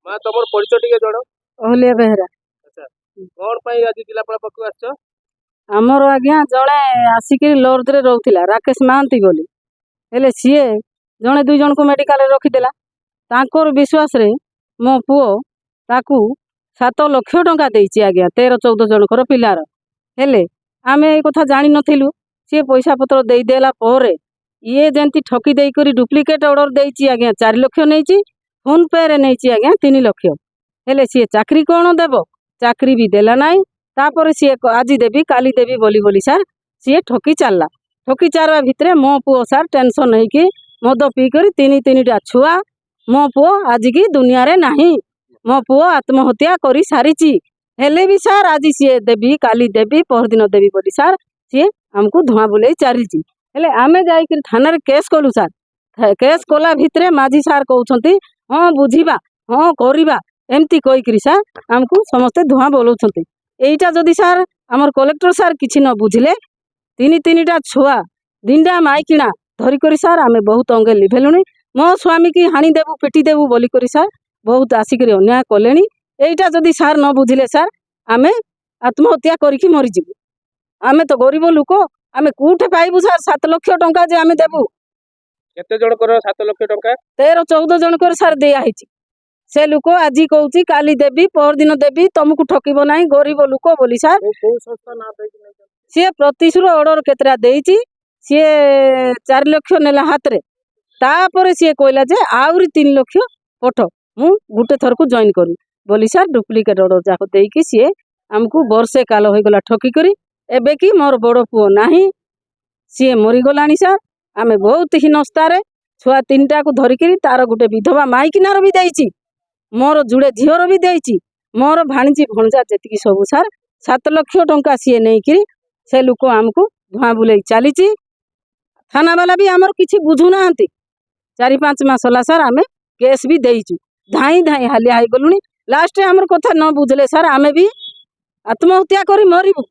माँ तुम परिचय टिके जण ओहलिया बेहरा। अच्छा कौन पाई आज जिलापाल पाखु आछो आमर आज्ञा जड़े आसिक लॉज रे रोला राकेश महांती बोली हेले सीए जड़े दुई जन को मेडिकल रखीदेला तांकर विश्वास रे मो पुओ ताकू 7 लाख टंका देइछि आज्ञा 13-14 जनकर पिलार हेले आमे ए कथा जानि नथिलु सी पैसा पत्र देई देला परे ये जेंती ठकी देई करी डुप्लिकेट ऑर्डर देइछि आज्ञा 4 लाख नेइछि फोन पे रे नेइछि आज्ञा 3 लाख हेले सी चाकरी कौन देव चाकरी भी देला नाई तापर सी आज देवी काली देवी बोली बोली सार सी ठकी चलला ठकी चारवा भितर मो पुओ सार टेंशन नहीं कि मद पी कर 3-3टा छुआ मो पुओ आज की दुनिया रे नाही मो पुओ आत्महत्या करी सारिची हेले भी सार आज सी देवी काली देवी परदिन देवी बोली सार सी हमको धुआं बुलाई चालीची हेले आमे जाई थाना रे केस कलु सार केस कला भितर माझी सार कहउछंती हाँ बुझीबा हाँ करिबा एमती कहि करी सार हमको समस्ते धुआं बोलौछंती एइटा जदि सार आमर कलेक्टर सार किछि न बुझिले 3-3टा छुआ दिंडा माइकिना धरी करी सार आमे बहुत अंगे लिभेलुनी मो स्वामी की हानि देबू पिटी देबू बोली करी सार बहुत आसिक अन्याय कलेनी एइटा जदि सार न बुझिले सार आमे आत्महत्या करिकी मरी जिबू आमे तो गरीब लोक आमे कोठे पाइबू सार 7 लाख टंका जे आमे देबू केते जण कर 7 लाख टंका 13-14 जनकर सार दिया हिची से लोक आज कहूँ काली देवी परदिन देवी तुमको ठकब ना गरीब लोक बोली सार सी प्रतिशुर ऑर्डर केतरा देइछि सी 4 लाख नेला हाथ रे तापर सी कहला जे आउरी 3 लाख पठ मु गुटे थर को जॉइन करू बोली सार डुप्लिकेट ऑर्डर जाको देइकी सी हमको वर्षे काल हो गला ठकी करी एबे की मोर बड़ पुओ नाही सी मरी गलानी सार आमे बहुत हीनस्तारे छुआ 3टा को धरिकी तार गुटे विधवा माइकिनार भी देइछि मोर जुड़े झीर भी देइछि मोर भाणीजी भणजा जेतिकी सबू सार 7 लाख टंका सी नहीं से लोक आमको धुआं बुलाई चलीची थाना वाला भी आमर किछि बुझु नाहंती 4-5 मास होला सार आमे केस भी देइछु धाई धाई हालिया हाई गलुनी लास्ट आमर कथा न बुझले सार आमे भी आत्महत्या करी मरिबू।